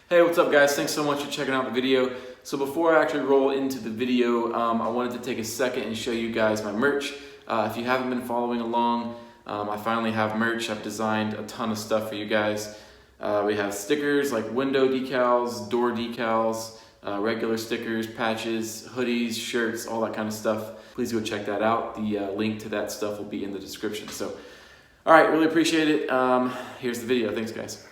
Hey, what's up guys? Thanks so much for checking out the video. So before I actually roll into the video, I wanted to take a second and show you guys my merch. If you haven't been following along, I finally have merch. I've designed a ton of stuff for you guys. We have stickers like window decals, door decals, regular stickers, patches, hoodies, shirts, all that kind of stuff. Please go check that out. The link to that stuff will be in the description. So, all right, really appreciate it. Here's the video. Thanks guys.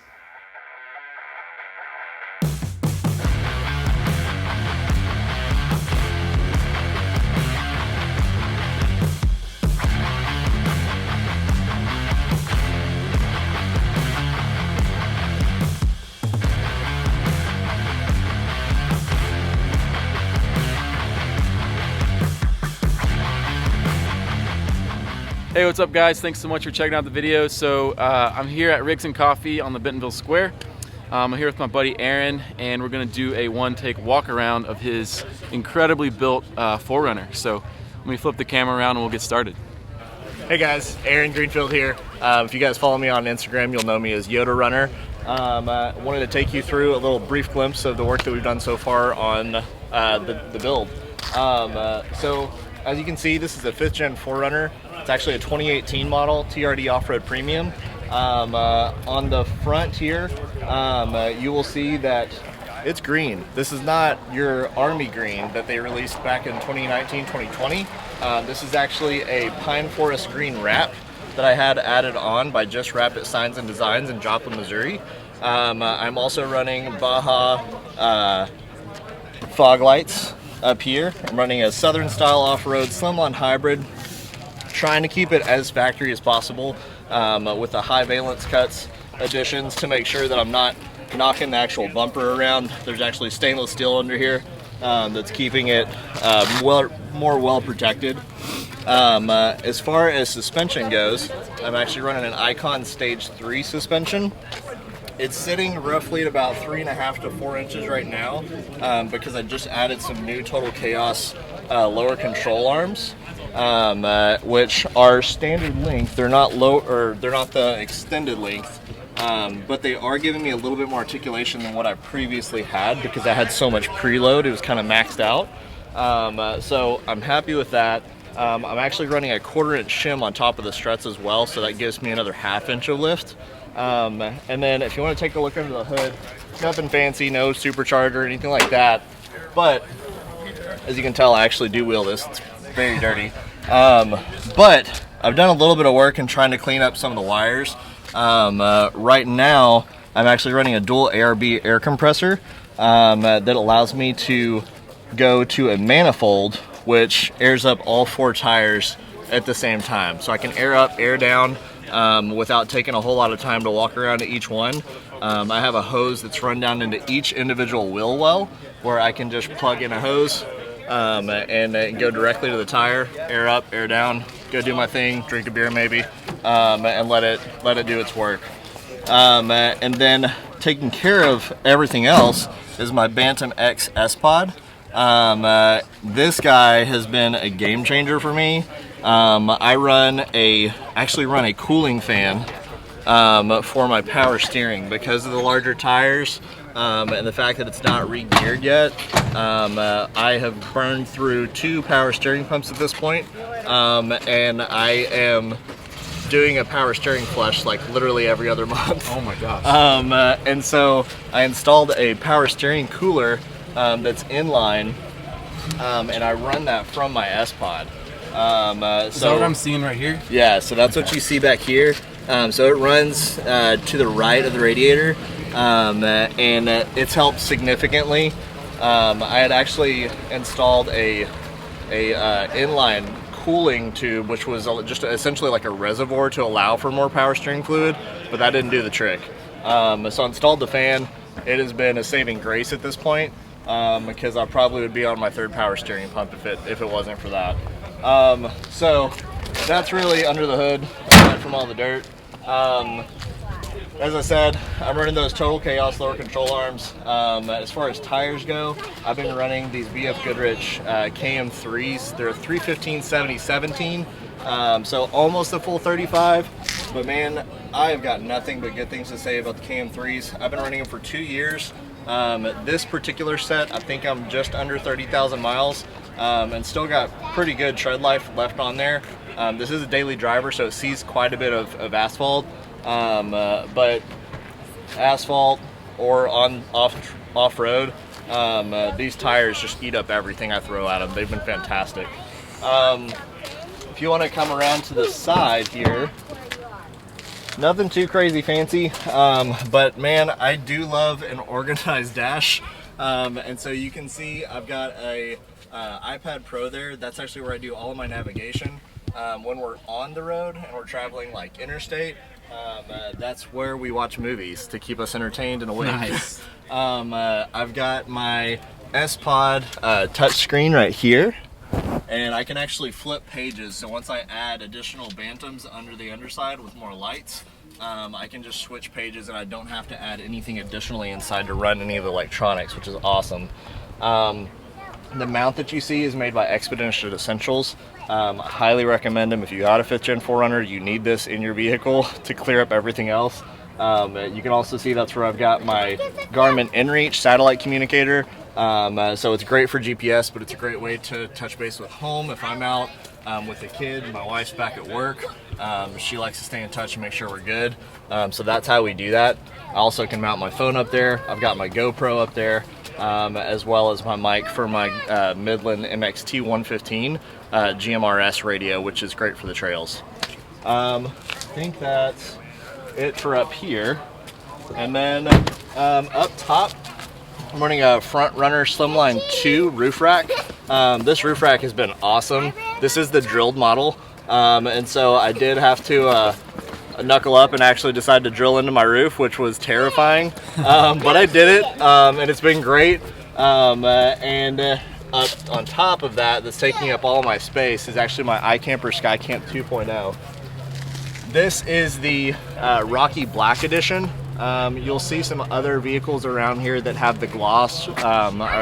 Hey, what's up guys? Thanks so much for checking out the video. So I'm here at Rigs and Coffee on the Bentonville Square. I'm here with my buddy Aaron, and we're gonna do a one-take walk-around of his incredibly built 4Runner. So let me flip the camera around and we'll get started. Hey guys, Aaron Greenfield here. If you guys follow me on Instagram, you'll know me as Yoda Runner. I wanted to take you through a little brief glimpse of the work that we've done so far on the build. So as you can see, this is a 5th gen 4Runner. It's actually a 2018 model, TRD Off-Road Premium. On the front here, you will see that it's green. This is not your Army green that they released back in 2019, 2020. This is actually a pine forest green wrap that I had added on by Just Wrap It Signs and Designs in Joplin, Missouri. I'm also running Baja fog lights up here. I'm running a Southern style off-road slimline hybrid, trying to keep it as factory as possible with the high valence cuts additions to make sure that I'm not knocking the actual bumper around. There's actually stainless steel under here that's keeping it more well protected. As far as suspension goes, I'm actually running an Icon Stage 3 suspension. It's sitting roughly at about 3.5 to 4 inches right now because I just added some new Total Chaos lower control arms, which are standard length. They're not they're not the extended length, but they are giving me a little bit more articulation than what I previously had because I had so much preload. It was kind of maxed out. So I'm happy with that. I'm actually running a 1/4 inch shim on top of the struts as well, so that gives me another 1/2 inch of lift. And then if you want to take a look under the hood, nothing fancy, no supercharger or anything like that. But as you can tell, I actually do wheel this. It's very dirty. But I've done a little bit of work in trying to clean up some of the wires. Right now, I'm actually running a dual ARB air compressor that allows me to go to a manifold which airs up all 4 tires at the same time. So I can air up, air down without taking a whole lot of time to walk around to each one. I have a hose that's run down into each individual wheel well where I can just plug in a hose and go directly to the tire, air up, air down, go do my thing, drink a beer maybe, and let it do its work. And then taking care of everything else is my Bantam X S-Pod. This guy has been a game changer for me. I actually run a cooling fan for my power steering because of the larger tires and the fact that it's not re-geared yet. I have burned through 2 power steering pumps at this point, and I am doing a power steering flush like literally every other month. Oh my gosh. And so I installed a power steering cooler that's inline, and I run that from my S-Pod. Is that what I'm seeing right here? Yeah, so that's what you see back here. So it runs to the right of the radiator, and it's helped significantly. I had actually installed a inline cooling tube, which was just essentially like a reservoir to allow for more power steering fluid, but that didn't do the trick. So I installed the fan. It has been a saving grace at this point because I probably would be on my 3rd power steering pump if it wasn't for that. So that's really under the hood aside from all the dirt. As I said, I'm running those Total Chaos lower control arms. As far as tires go, I've been running these BF Goodrich KM3s. They're 315/70/17, so almost a full 35. But man, I have got nothing but good things to say about the KM3s. I've been running them for 2 years. This particular set, I think I'm just under 30,000 miles and still got pretty good tread life left on there. This is a daily driver, so it sees quite a bit of asphalt, but asphalt or off-road, these tires just eat up everything I throw at them. They've been fantastic. If you want to come around to the side here, nothing too crazy fancy, but man, I do love an organized dash. And so you can see I've got a iPad Pro there. That's actually where I do all of my navigation. When we're on the road and we're traveling like interstate, that's where we watch movies to keep us entertained and awake. Nice. I've got my S-Pod touchscreen right here, and I can actually flip pages. So once I add additional bantams under the underside with more lights, I can just switch pages and I don't have to add anything additionally inside to run any of the electronics, which is awesome. The mount that you see is made by Expedition Essentials. I highly recommend them. If you got a 5th Gen 4Runner, you need this in your vehicle to clear up everything else. You can also see that's where I've got my Garmin InReach satellite communicator. So it's great for GPS, but it's a great way to touch base with home if I'm out with the kid. My wife's back at work. She likes to stay in touch and make sure we're good. So that's how we do that. I also can mount my phone up there. I've got my GoPro up there, as well as my mic for my Midland MXT 115 GMRS radio, which is great for the trails. I think that's it for up here. And then up top, I'm running a 4Runner Slimline 2 roof rack. This roof rack has been awesome. This is the drilled model, and so I did have to knuckle up and actually decide to drill into my roof, which was terrifying, but I did it, and it's been great. Up on top of that, that's taking up all my space, is actually my iCamper Skycamp 2.0. This is the Rocky Black Edition. You'll see some other vehicles around here that have the gloss, or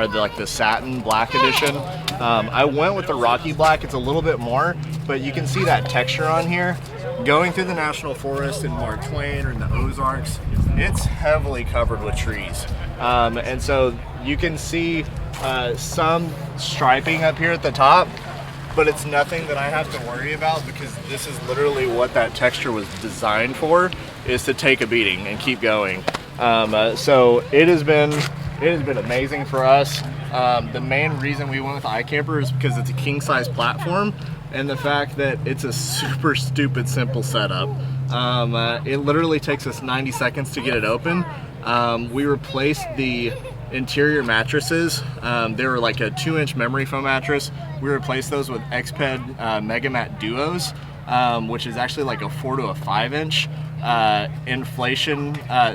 like the satin black edition. I went with the Rocky Black. It's a little bit more, but you can see that texture on here. Going through the National Forest in Mark Twain or in the Ozarks, it's heavily covered with trees. And so you can see some striping up here at the top, but it's nothing that I have to worry about because this is literally what that texture was designed for, is to take a beating and keep going. So it has been amazing for us. The main reason we went with iCamper is because it's a king size platform and the fact that it's a super stupid simple setup. It literally takes us 90 seconds to get it open. We replaced the interior mattresses. They were like a 2-inch memory foam mattress. We replaced those with Xped Megamat Duos, which is actually like a 4 to a 5-inch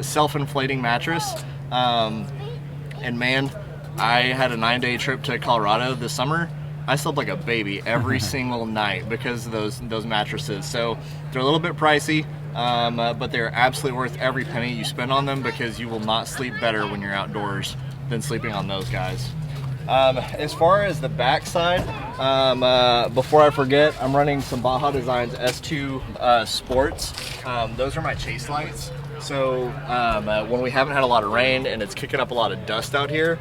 self-inflating mattress. And man, I had a 9-day trip to Colorado this summer. I slept like a baby every single night because of those mattresses. So they're a little bit pricey, but they're absolutely worth every penny you spend on them because you will not sleep better when you're outdoors than sleeping on those guys. As far as the back side, before I forget, I'm running some Baja Designs S2 Sports. Those are my chase lights. So when we haven't had a lot of rain and it's kicking up a lot of dust out here,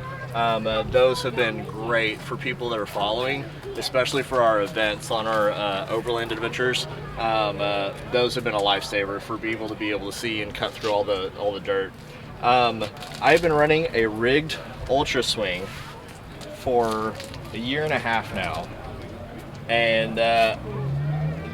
those have been great for people that are following, especially for our events on our Overland adventures. Those have been a lifesaver for people to be able to see and cut through all the dirt. I've been running a rigged Ultra Swing for a year and a half now, and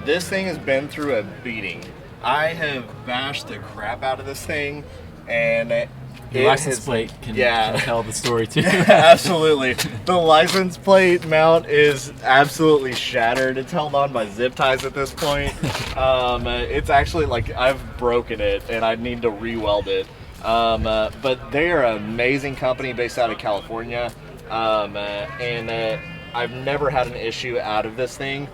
this thing has been through a beating. I have bashed the crap out of this thing, and the license plate can tell the story too. Absolutely. The license plate mount is absolutely shattered. It's held on by zip ties at this point. It's actually like I've broken it and I need to re-weld it. But they are an amazing company based out of California. And I've never had an issue out of this thing.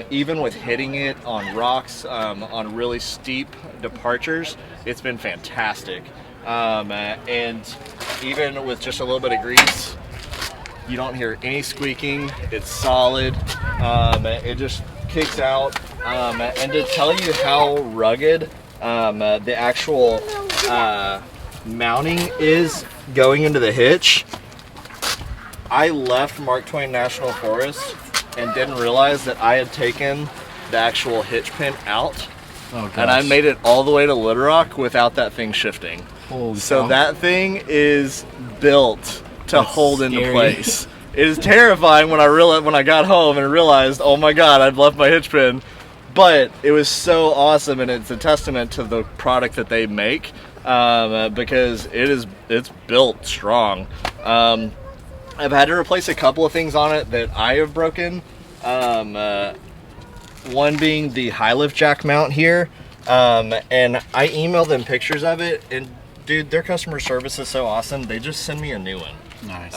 Even with hitting it on rocks, on really steep departures, it's been fantastic. And even with just a little bit of grease, you don't hear any squeaking. It's solid. It just kicks out. And to tell you how rugged The actual mounting is going into the hitch. I left Mark Twain National Forest and didn't realize that I had taken the actual hitch pin out. Oh, gosh. And I made it all the way to Little Rock without that thing shifting. Holy so cow. that thing is built to That's hold into scary. place. It is terrifying when I got home and realized, oh my god, I'd left my hitch pin. But it was so awesome, and it's a testament to the product that they make, because it's built strong. I've had to replace a couple of things on it that I have broken. One being the high lift jack mount here, and I emailed them pictures of it, and dude, their customer service is so awesome. They just send me a new one. Nice.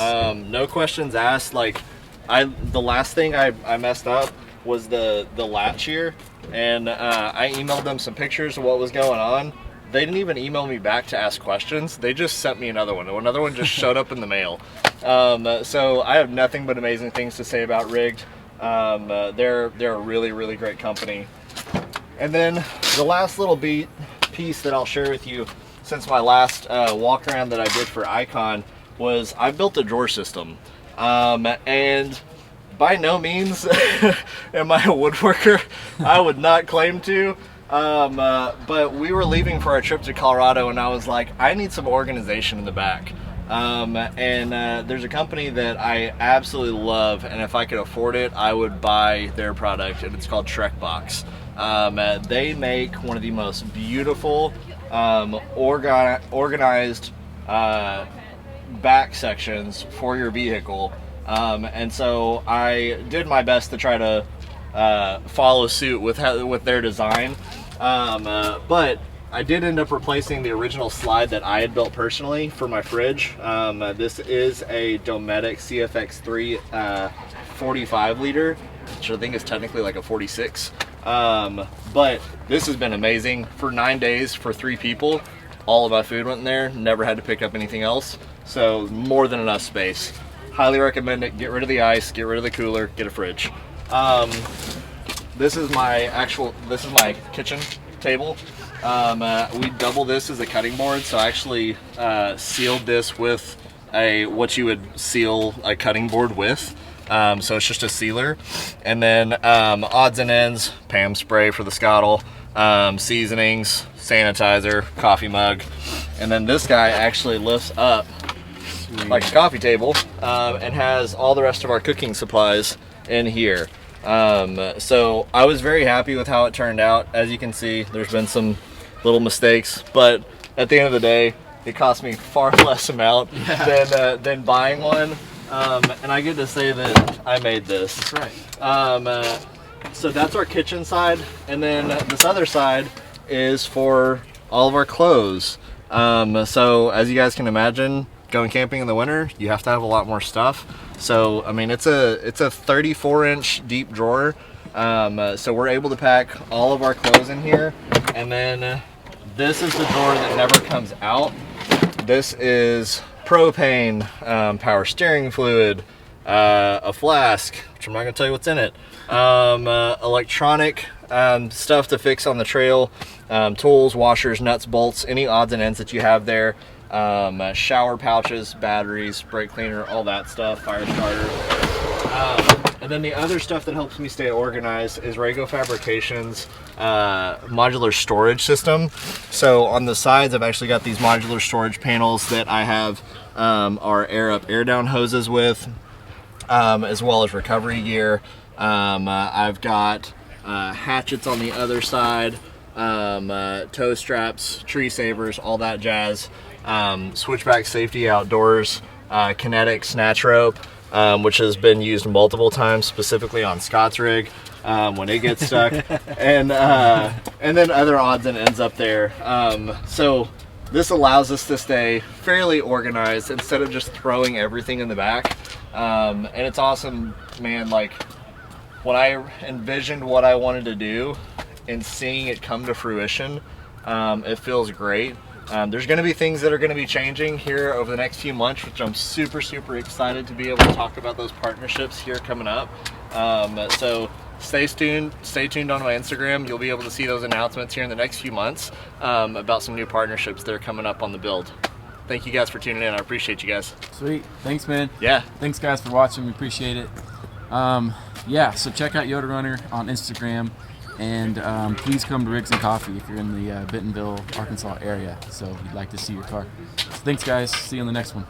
No questions asked. Like, the last thing I messed up was the latch here, and I emailed them some pictures of what was going on. They didn't even email me back to ask questions. They just sent me another one. Another one just showed up in the mail. So I have nothing but amazing things to say about Rigged. They're a really, really great company. And then the last little piece that I'll share with you since my last walk around that I did for Icon was I built a drawer system. And by no means am I a woodworker. I would not claim to. But we were leaving for our trip to Colorado, and I was like, I need some organization in the back. There's a company that I absolutely love, and if I could afford it, I would buy their product, and it's called Trekbox. They make one of the most beautiful, organized back sections for your vehicle. And so I did my best to try to follow suit with their design. But I did end up replacing the original slide that I had built personally for my fridge. This is a Dometic CFX3 45 liter, which I think is technically like a 46. But this has been amazing. For 9 days for 3 people, all of my food went in there, never had to pick up anything else. So more than enough space. Highly recommend it. Get rid of the ice, get rid of the cooler, get a fridge. This is my kitchen table. We double this as a cutting board, so I actually sealed this with what you would seal a cutting board with. So it's just a sealer. And then odds and ends, Pam spray for the scuttle, seasonings, sanitizer, coffee mug. And then this guy actually lifts up like a coffee table, and has all the rest of our cooking supplies in here. So I was very happy with how it turned out. As you can see, there's been some little mistakes, but at the end of the day, it cost me far less amount than buying one. And I get to say that I made this. That's right. So that's our kitchen side, and then this other side is for all of our clothes. So as you guys can imagine, going camping in the winter, you have to have a lot more stuff. So I mean, it's a 34-inch deep drawer. So we're able to pack all of our clothes in here, and then this is the drawer that never comes out. This is propane, power steering fluid, a flask, which I'm not gonna tell you what's in it, electronic stuff to fix on the trail, tools, washers, nuts, bolts, any odds and ends that you have there, shower pouches, batteries, brake cleaner, all that stuff, fire starter. And then the other stuff that helps me stay organized is Rego Fabrications modular storage system. So on the sides, I've actually got these modular storage panels that I have our air up, air down hoses with, as well as recovery gear. I've got hatchets on the other side, tow straps, tree savers, all that jazz. Switchback safety outdoors, kinetic snatch rope, which has been used multiple times, specifically on Scott's rig when it gets stuck, and then other odds and ends up there. So this allows us to stay fairly organized instead of just throwing everything in the back. And it's awesome, man. Like, when I envisioned what I wanted to do and seeing it come to fruition, it feels great. There's going to be things that are going to be changing here over the next few months, which I'm super excited to be able to talk about those partnerships here coming up. So stay tuned on my Instagram. You'll be able to see those announcements here in the next few months about some new partnerships that are coming up on the build. Thank you guys for tuning in. I appreciate you guys. Sweet. Thanks, man. Yeah. Thanks, guys, for watching. We appreciate it. Yeah, so check out Yoda Runner on Instagram, and please come to Rigs and Coffee if you're in the Bentonville, Arkansas area. So we'd like to see your car. So thanks, guys. See you on the next one.